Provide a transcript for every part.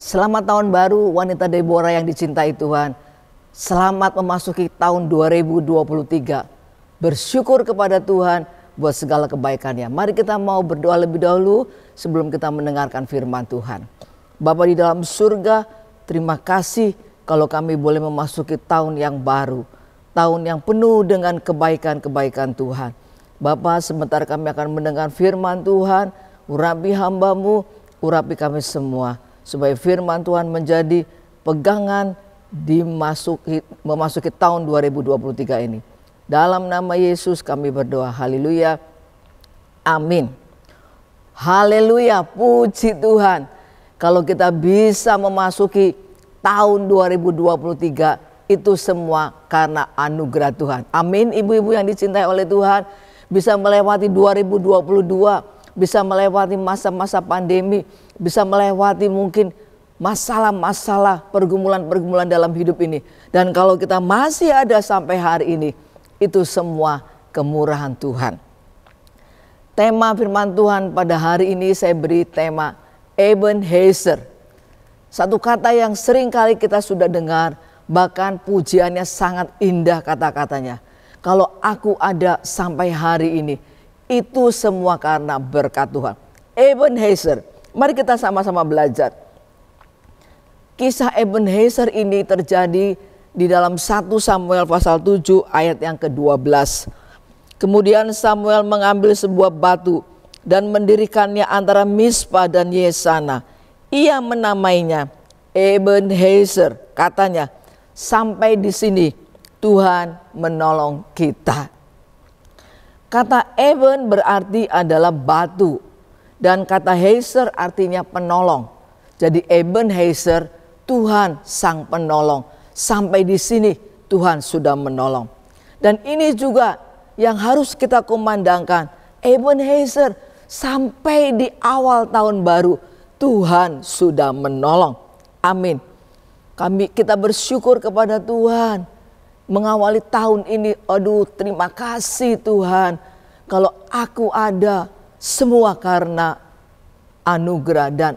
Selamat tahun baru wanita Deborah yang dicintai Tuhan. Selamat memasuki tahun 2023. Bersyukur kepada Tuhan buat segala kebaikannya. Mari kita mau berdoa lebih dahulu sebelum kita mendengarkan firman Tuhan. Bapa di dalam surga, terima kasih kalau kami boleh memasuki tahun yang baru. Tahun yang penuh dengan kebaikan-kebaikan Tuhan. Bapa, sebentar kami akan mendengar firman Tuhan. Urapi hamba-Mu, urapi kami semua. Supaya firman Tuhan menjadi pegangan memasuki tahun 2023 ini. Dalam nama Yesus kami berdoa. Haleluya. Amin. Haleluya. Puji Tuhan. Kalau kita bisa memasuki tahun 2023, itu semua karena anugerah Tuhan. Amin. Ibu-ibu yang dicintai oleh Tuhan, bisa melewati 2022, bisa melewati masa-masa pandemi, bisa melewati mungkin masalah-masalah, pergumulan-pergumulan dalam hidup ini. Dan kalau kita masih ada sampai hari ini, itu semua kemurahan Tuhan. Tema firman Tuhan pada hari ini saya beri tema Ebenezer. Satu kata yang sering kali kita sudah dengar, bahkan pujiannya sangat indah kata-katanya. Kalau aku ada sampai hari ini, itu semua karena berkat Tuhan. Ebenezer. Mari kita sama-sama belajar. Kisah Ebenezer ini terjadi di dalam 1 Samuel pasal 7 ayat yang ke-12. Kemudian Samuel mengambil sebuah batu dan mendirikannya antara Mispa dan Yesana. Ia menamainya Ebenezer. Katanya, sampai di sini Tuhan menolong kita. Kata Eben berarti adalah batu. Dan kata Hezer artinya penolong. Jadi Ebenezer, Tuhan sang penolong. Sampai di sini Tuhan sudah menolong. Dan ini juga yang harus kita kumandangkan. Ebenezer, sampai di awal tahun baru Tuhan sudah menolong. Amin. Kita bersyukur kepada Tuhan. Mengawali tahun ini, aduh terima kasih Tuhan. Kalau aku ada, semua karena anugerah dan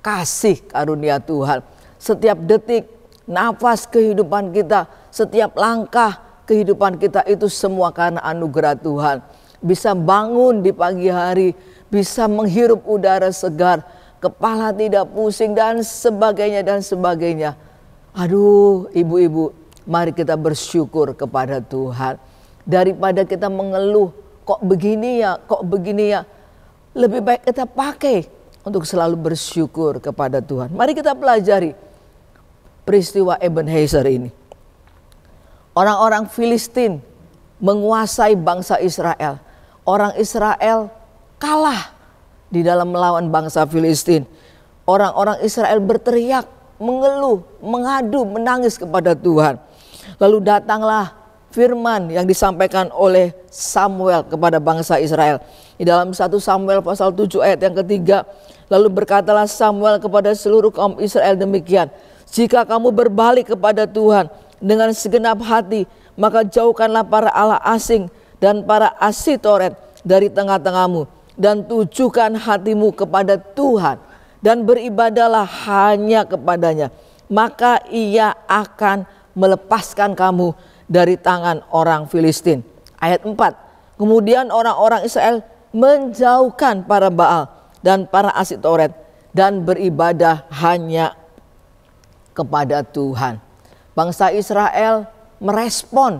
kasih karunia Tuhan. Setiap detik, nafas kehidupan kita, setiap langkah kehidupan kita itu semua karena anugerah Tuhan. Bisa bangun di pagi hari, bisa menghirup udara segar, kepala tidak pusing dan sebagainya dan sebagainya. Aduh ibu-ibu, mari kita bersyukur kepada Tuhan. Daripada kita mengeluh, kok begini ya. Lebih baik kita pakai untuk selalu bersyukur kepada Tuhan. Mari kita pelajari peristiwa Ebenezer ini. Orang-orang Filistin menguasai bangsa Israel. Orang Israel kalah di dalam melawan bangsa Filistin. Orang-orang Israel berteriak, mengeluh, mengadu, menangis kepada Tuhan. Lalu datanglah firman yang disampaikan oleh Samuel kepada bangsa Israel. Di dalam 1 Samuel pasal 7 ayat yang ketiga. Lalu berkatalah Samuel kepada seluruh kaum Israel demikian. Jika kamu berbalik kepada Tuhan dengan segenap hati, maka jauhkanlah para allah asing dan para Asitoret dari tengah-tengahmu. Dan tujukan hatimu kepada Tuhan dan beribadahlah hanya kepadanya. Maka ia akan melepaskan kamu dari tangan orang Filistin. Ayat 4. Kemudian orang-orang Israel menjauhkan para Baal dan para Asitoret dan beribadah hanya kepada Tuhan. Bangsa Israel merespon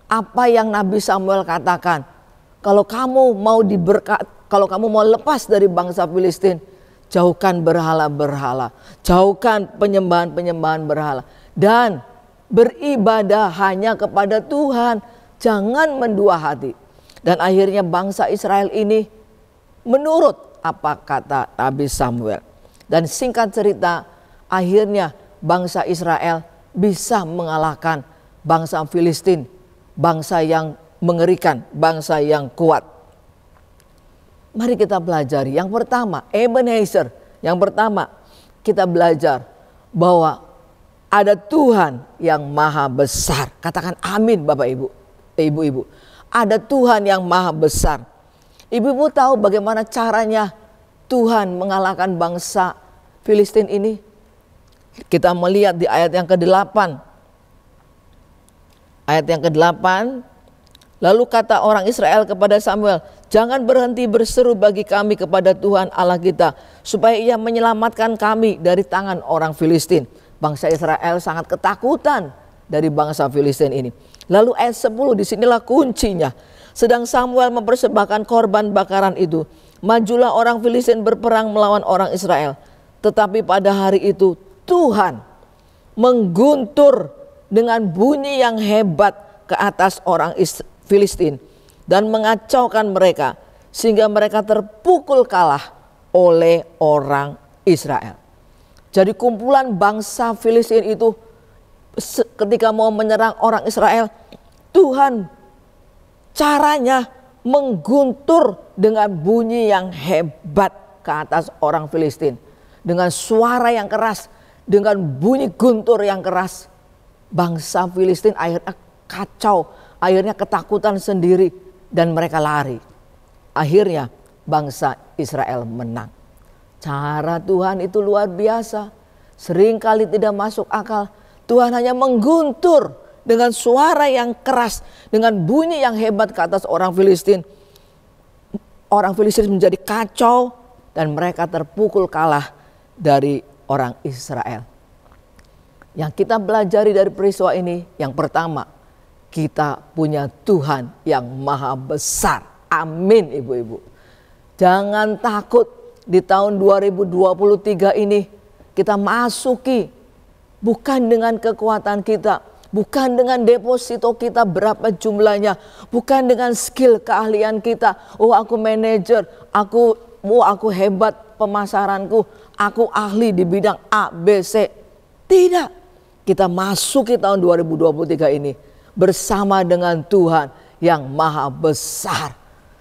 apa yang Nabi Samuel katakan. Kalau kamu mau lepas dari bangsa Filistin, jauhkan berhala-berhala, jauhkan penyembahan-penyembahan berhala, dan beribadah hanya kepada Tuhan, jangan mendua hati. Dan akhirnya bangsa Israel ini menurut apa kata Nabi Samuel. Dan singkat cerita, akhirnya bangsa Israel bisa mengalahkan bangsa Filistin, bangsa yang mengerikan, bangsa yang kuat. Mari kita pelajari. Yang pertama, Ebenezer. Yang pertama, kita belajar bahwa ada Tuhan yang maha besar. Katakan amin Bapak Ibu, Ibu-ibu. Ada Tuhan yang maha besar. Ibu-ibu tahu bagaimana caranya Tuhan mengalahkan bangsa Filistin ini? Kita melihat di ayat yang ke-8. Ayat yang ke-8, lalu kata orang Israel kepada Samuel, jangan berhenti berseru bagi kami kepada Tuhan Allah kita, supaya ia menyelamatkan kami dari tangan orang Filistin. Bangsa Israel sangat ketakutan dari bangsa Filistin ini. Lalu ayat 10, disinilah kuncinya. Sedang Samuel mempersembahkan korban bakaran itu, majulah orang Filistin berperang melawan orang Israel. Tetapi pada hari itu Tuhan mengguntur dengan bunyi yang hebat ke atas orang Filistin dan mengacaukan mereka sehingga mereka terpukul kalah oleh orang Israel. Jadi kumpulan bangsa Filistin itu ketika mau menyerang orang Israel, Tuhan caranya mengguntur dengan bunyi yang hebat ke atas orang Filistin. Dengan suara yang keras, dengan bunyi guntur yang keras, bangsa Filistin akhirnya kacau, akhirnya ketakutan sendiri dan mereka lari. Akhirnya bangsa Israel menang. Cara Tuhan itu luar biasa, seringkali tidak masuk akal. Tuhan hanya mengguntur dengan suara yang keras, dengan bunyi yang hebat ke atas orang Filistin. Orang Filistin menjadi kacau dan mereka terpukul kalah dari orang Israel. Yang kita pelajari dari peristiwa ini, yang pertama, kita punya Tuhan yang maha besar. Amin, ibu-ibu. Jangan takut di tahun 2023 ini kita masuki bukan dengan kekuatan kita, bukan dengan deposito kita berapa jumlahnya, bukan dengan skill keahlian kita. Oh, aku manajer, aku hebat pemasaranku, aku ahli di bidang A, B, C. Tidak. Kita masuki tahun 2023 ini bersama dengan Tuhan yang maha besar.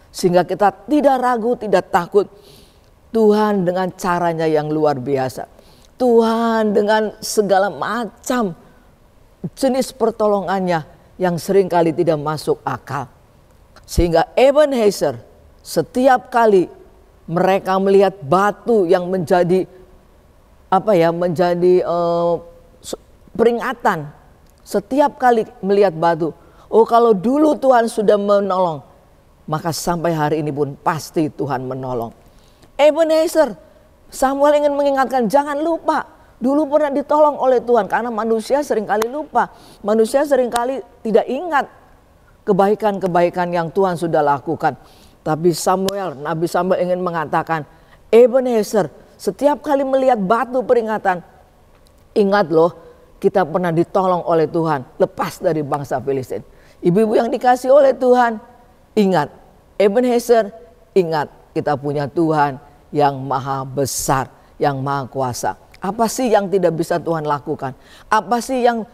Sehingga kita tidak ragu, tidak takut. Tuhan dengan caranya yang luar biasa. Tuhan dengan segala macam jenis pertolongannya yang seringkali tidak masuk akal. Sehingga Ebenezer setiap kali mereka melihat batu yang menjadi peringatan. Setiap kali melihat batu, oh kalau dulu Tuhan sudah menolong, maka sampai hari ini pun pasti Tuhan menolong. Ebenezer, Samuel ingin mengingatkan, jangan lupa dulu pernah ditolong oleh Tuhan. Karena manusia seringkali lupa, manusia seringkali tidak ingat kebaikan-kebaikan yang Tuhan sudah lakukan. Tapi Nabi Samuel ingin mengatakan, Ebenezer, setiap kali melihat batu peringatan, ingat loh, kita pernah ditolong oleh Tuhan, lepas dari bangsa Filistin. Ibu-ibu yang dikasih oleh Tuhan, ingat, Ebenezer, ingat kita punya Tuhan yang maha besar, yang maha kuasa. Apa sih yang tidak bisa Tuhan lakukan? Apa sih yang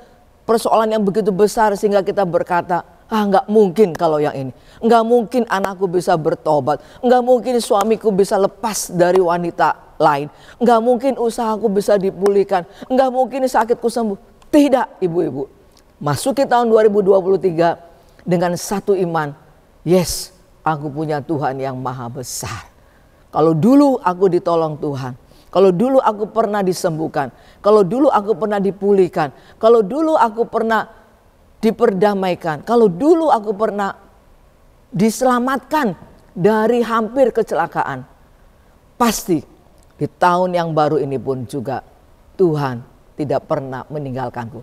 persoalan yang begitu besar sehingga kita berkata, nggak mungkin kalau yang ini. Nggak mungkin anakku bisa bertobat. Nggak mungkin suamiku bisa lepas dari wanita lain. Nggak mungkin usahaku bisa dipulihkan. Nggak mungkin sakitku sembuh. Tidak, ibu-ibu. Masuki tahun 2023 dengan satu iman. Yes, aku punya Tuhan yang maha besar. Kalau dulu aku ditolong Tuhan. Kalau dulu aku pernah disembuhkan. Kalau dulu aku pernah dipulihkan. Kalau dulu aku pernah diperdamaikan. Kalau dulu aku pernah diselamatkan dari hampir kecelakaan. Pasti di tahun yang baru ini pun juga Tuhan tidak pernah meninggalkanku.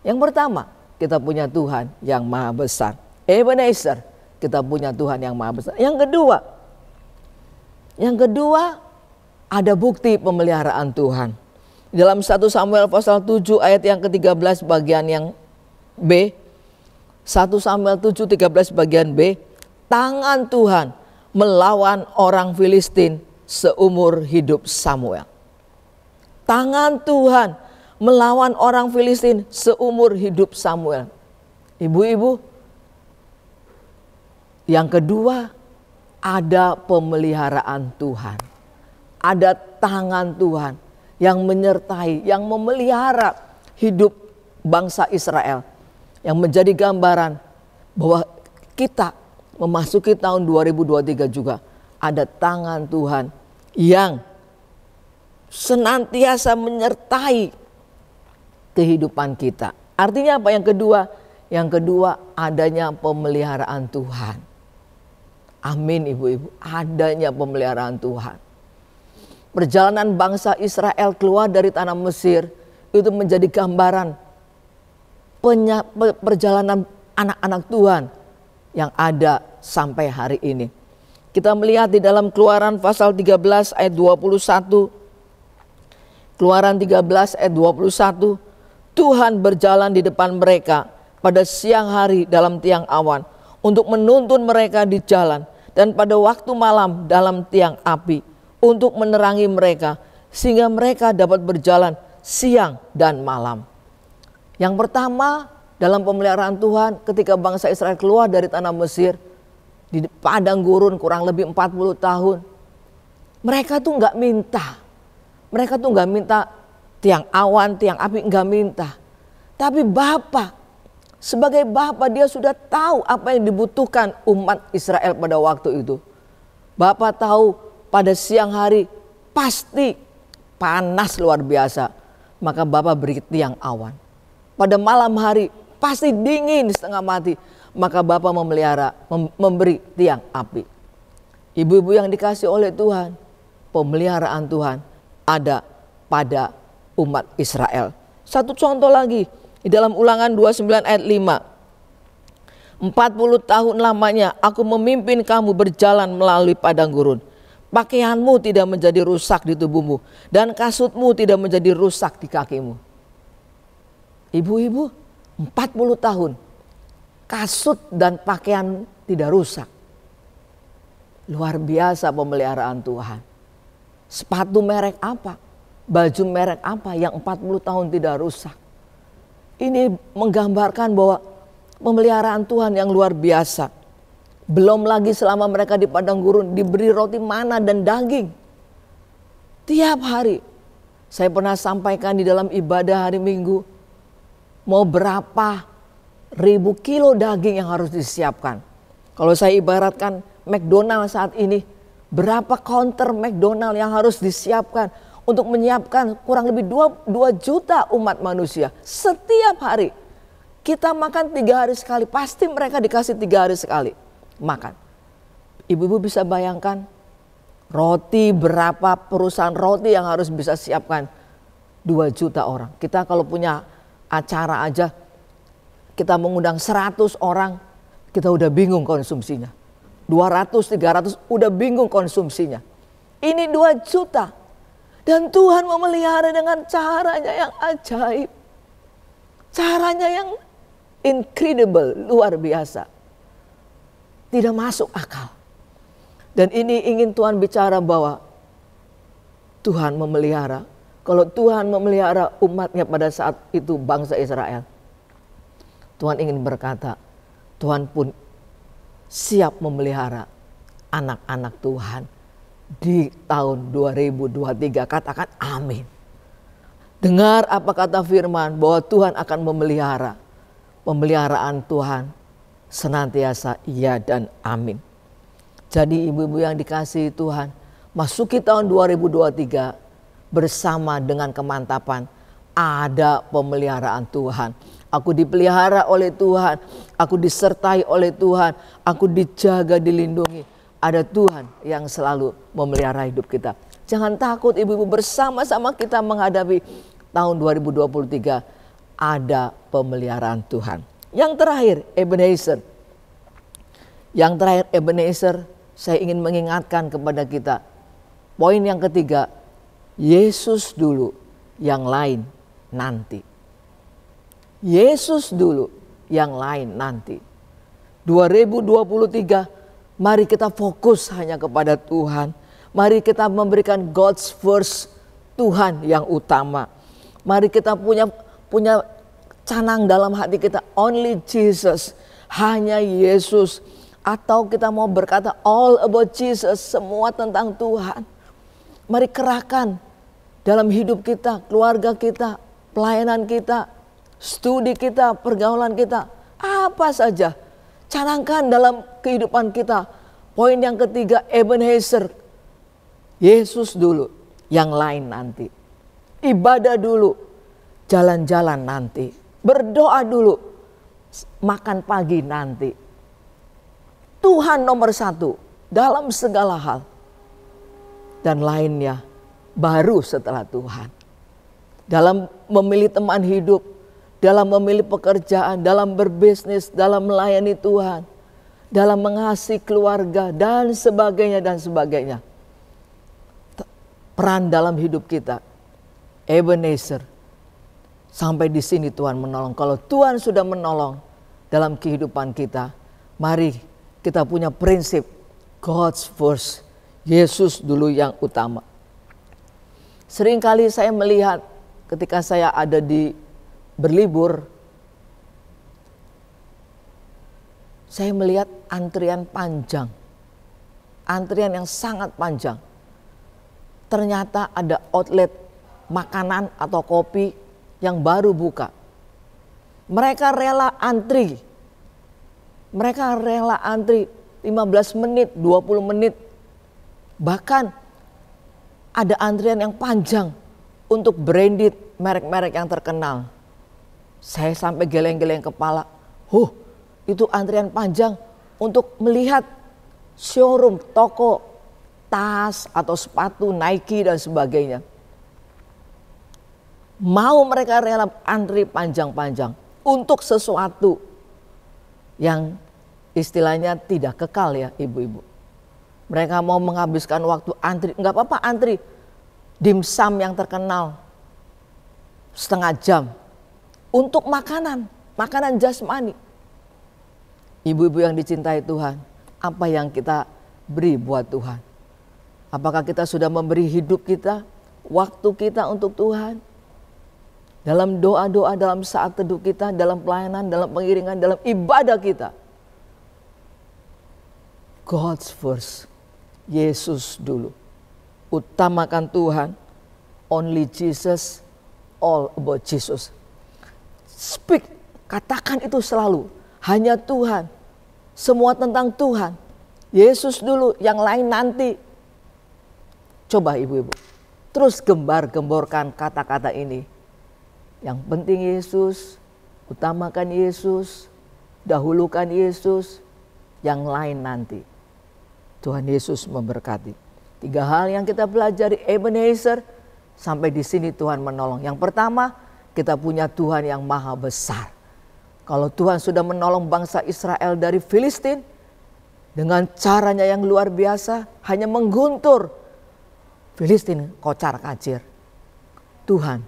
Yang pertama, kita punya Tuhan yang maha besar. Ebenezer, kita punya Tuhan yang maha besar. Yang kedua ada bukti pemeliharaan Tuhan. Dalam 1 Samuel pasal 7 ayat yang ke-13 bagian yang B, 1 Samuel 7:13 bagian B, tangan Tuhan melawan orang Filistin seumur hidup Samuel. Tangan Tuhan melawan orang Filistin seumur hidup Samuel. Ibu-ibu, yang kedua ada pemeliharaan Tuhan. Ada tangan Tuhan yang menyertai, yang memelihara hidup bangsa Israel. Yang menjadi gambaran bahwa kita memasuki tahun 2023 juga ada tangan Tuhan yang senantiasa menyertai kehidupan kita. Artinya apa yang kedua? Yang kedua adanya pemeliharaan Tuhan. Amin ibu-ibu, adanya pemeliharaan Tuhan. Perjalanan bangsa Israel keluar dari tanah Mesir itu menjadi gambaran perjalanan anak-anak Tuhan yang ada sampai hari ini. Kita melihat di dalam Keluaran pasal 13 ayat 21. Keluaran 13 ayat 21. Tuhan berjalan di depan mereka pada siang hari dalam tiang awan untuk menuntun mereka di jalan, dan pada waktu malam dalam tiang api untuk menerangi mereka sehingga mereka dapat berjalan siang dan malam. Yang pertama dalam pemeliharaan Tuhan ketika bangsa Israel keluar dari tanah Mesir di padang gurun kurang lebih 40 tahun. Mereka tuh nggak minta. Mereka tuh nggak minta tiang awan, tiang api, nggak minta. Tapi Bapa, sebagai Bapa dia sudah tahu apa yang dibutuhkan umat Israel pada waktu itu. Bapa tahu pada siang hari pasti panas luar biasa. Maka Bapa beri tiang awan. Pada malam hari pasti dingin setengah mati. Maka Bapa memberi tiang api. Ibu-ibu yang dikasih oleh Tuhan, pemeliharaan Tuhan ada pada umat Israel. Satu contoh lagi di dalam Ulangan 29 ayat 5. 40 tahun lamanya aku memimpin kamu berjalan melalui padang gurun. Pakaianmu tidak menjadi rusak di tubuhmu dan kasutmu tidak menjadi rusak di kakimu. Ibu-ibu, 40 tahun kasut dan pakaian tidak rusak. Luar biasa pemeliharaan Tuhan. Sepatu merek apa? Baju merek apa yang 40 tahun tidak rusak? Ini menggambarkan bahwa pemeliharaan Tuhan yang luar biasa. Belum lagi selama mereka di padang gurun diberi roti mana dan daging. Tiap hari. Saya pernah sampaikan di dalam ibadah hari Minggu. Mau berapa ribu kilo daging yang harus disiapkan. Kalau saya ibaratkan McDonald saat ini. Berapa counter McDonald yang harus disiapkan untuk menyiapkan kurang lebih 2 juta umat manusia. Setiap hari. Kita makan 3 hari sekali. Pasti mereka dikasih 3 hari sekali makan. Ibu-ibu bisa bayangkan roti, berapa perusahaan roti yang harus bisa siapkan 2 juta orang. Kita kalau punya acara aja kita mengundang 100 orang, kita udah bingung konsumsinya. 200, 300 udah bingung konsumsinya. Ini 2 juta. Dan Tuhan memelihara dengan caranya yang ajaib. Caranya yang incredible, luar biasa. Tidak masuk akal. Dan ini ingin Tuhan bicara bahwa Tuhan memelihara. Kalau Tuhan memelihara umatnya pada saat itu bangsa Israel. Tuhan ingin berkata, Tuhan pun siap memelihara anak-anak Tuhan di tahun 2023. Katakan amin. Dengar apa kata firman bahwa Tuhan akan memelihara. Pemeliharaan Tuhan senantiasa iya dan amin. Jadi ibu-ibu yang dikasihi Tuhan, masuki tahun 2023 bersama dengan kemantapan ada pemeliharaan Tuhan. Aku dipelihara oleh Tuhan, aku disertai oleh Tuhan, aku dijaga, dilindungi. Ada Tuhan yang selalu memelihara hidup kita. Jangan takut ibu-ibu, bersama-sama kita menghadapi tahun 2023 ada pemeliharaan Tuhan. Yang terakhir Ebenezer. Yang terakhir Ebenezer, saya ingin mengingatkan kepada kita. Poin yang ketiga, Yesus dulu, yang lain nanti. Yesus dulu, yang lain nanti. 2023, mari kita fokus hanya kepada Tuhan. Mari kita memberikan God's first, Tuhan yang utama. Mari kita punya canang dalam hati kita, only Jesus, hanya Yesus. Atau kita mau berkata all about Jesus, semua tentang Tuhan. Mari kerahkan dalam hidup kita, keluarga kita, pelayanan kita, studi kita, pergaulan kita, apa saja. Canangkan dalam kehidupan kita. Poin yang ketiga, Ebenezer. Yesus dulu, yang lain nanti. Ibadah dulu. jalan-jalan nanti, berdoa dulu, makan pagi nanti. Tuhan nomor satu dalam segala hal. Dan lainnya baru setelah Tuhan. Dalam memilih teman hidup, dalam memilih pekerjaan, dalam berbisnis, dalam melayani Tuhan, dalam mengasihi keluarga dan sebagainya dan sebagainya. Peran dalam hidup kita, Ebenezer, sampai di sini Tuhan menolong. Kalau Tuhan sudah menolong dalam kehidupan kita, mari kita punya prinsip God's first, Yesus dulu yang utama. Seringkali saya melihat ketika saya ada di berlibur, saya melihat antrian panjang, antrian yang sangat panjang. Ternyata ada outlet makanan atau kopi yang baru buka. Mereka rela antri. Mereka rela antri 15 menit, 20 menit. Bahkan ada antrian yang panjang untuk branded merek-merek yang terkenal. Saya sampai geleng-geleng kepala. Itu antrian panjang untuk melihat showroom, toko, tas atau sepatu Nike dan sebagainya. Mau mereka rela antri panjang-panjang untuk sesuatu yang istilahnya tidak kekal ya ibu-ibu. Mereka mau menghabiskan waktu antri, enggak apa-apa antri. Dimsum yang terkenal setengah jam untuk makanan jasmani. Ibu-ibu yang dicintai Tuhan, apa yang kita beri buat Tuhan? Apakah kita sudah memberi hidup kita, waktu kita untuk Tuhan? Dalam doa-doa, dalam saat teduh kita, dalam pelayanan, dalam pengiringan, dalam ibadah kita. God's first, Yesus dulu. Utamakan Tuhan, only Jesus, all about Jesus. Speak, katakan itu selalu. Hanya Tuhan, semua tentang Tuhan. Yesus dulu, yang lain nanti. Coba ibu-ibu, terus gembar-gemborkan kata-kata ini. Yang penting Yesus, utamakan Yesus, dahulukan Yesus, yang lain nanti. Tuhan Yesus memberkati. 3 hal yang kita pelajari Ebenezer, sampai di sini Tuhan menolong. Yang pertama, kita punya Tuhan yang maha besar. Kalau Tuhan sudah menolong bangsa Israel dari Filistin, dengan caranya yang luar biasa, hanya mengguntur Filistin kocar kacir. Tuhan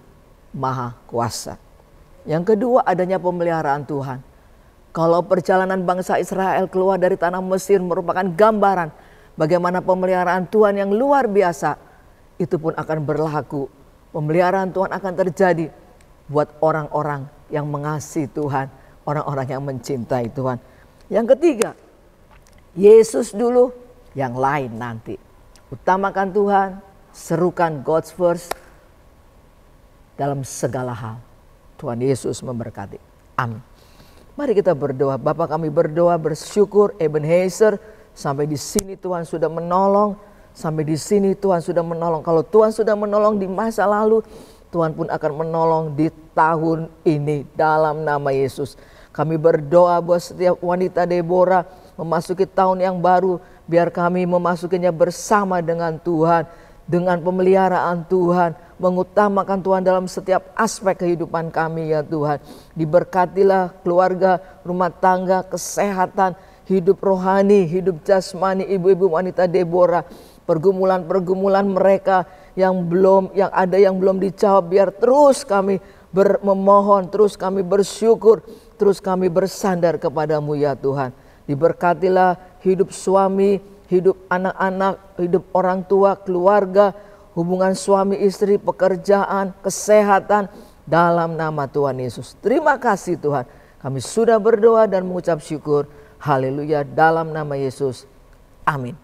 maha kuasa. Yang kedua, adanya pemeliharaan Tuhan. Kalau perjalanan bangsa Israel keluar dari tanah Mesir merupakan gambaran bagaimana pemeliharaan Tuhan yang luar biasa, itu pun akan berlaku. Pemeliharaan Tuhan akan terjadi buat orang-orang yang mengasihi Tuhan, orang-orang yang mencintai Tuhan. Yang ketiga, Yesus dulu, yang lain nanti. Utamakan Tuhan, serukan God's first dalam segala hal. Tuhan Yesus memberkati. Amin. Mari kita berdoa. Bapa, kami berdoa bersyukur Ebenezer, sampai di sini Tuhan sudah menolong. Sampai di sini Tuhan sudah menolong. Kalau Tuhan sudah menolong di masa lalu, Tuhan pun akan menolong di tahun ini dalam nama Yesus. Kami berdoa buat setiap wanita Deborah memasuki tahun yang baru. Biar kami memasukinya bersama dengan Tuhan. Dengan pemeliharaan Tuhan. Mengutamakan Tuhan dalam setiap aspek kehidupan kami ya Tuhan. Diberkatilah keluarga, rumah tangga, kesehatan, hidup rohani, hidup jasmani ibu-ibu wanita Deborah. Pergumulan-pergumulan mereka yang ada yang belum dijawab, biar terus kami memohon, terus kami bersyukur, terus kami bersandar kepadamu ya Tuhan. Diberkatilah hidup suami, hidup anak-anak, hidup orang tua, keluarga, hubungan suami istri, pekerjaan, kesehatan dalam nama Tuhan Yesus. Terima kasih Tuhan. Kami sudah berdoa dan mengucap syukur. Haleluya dalam nama Yesus. Amin.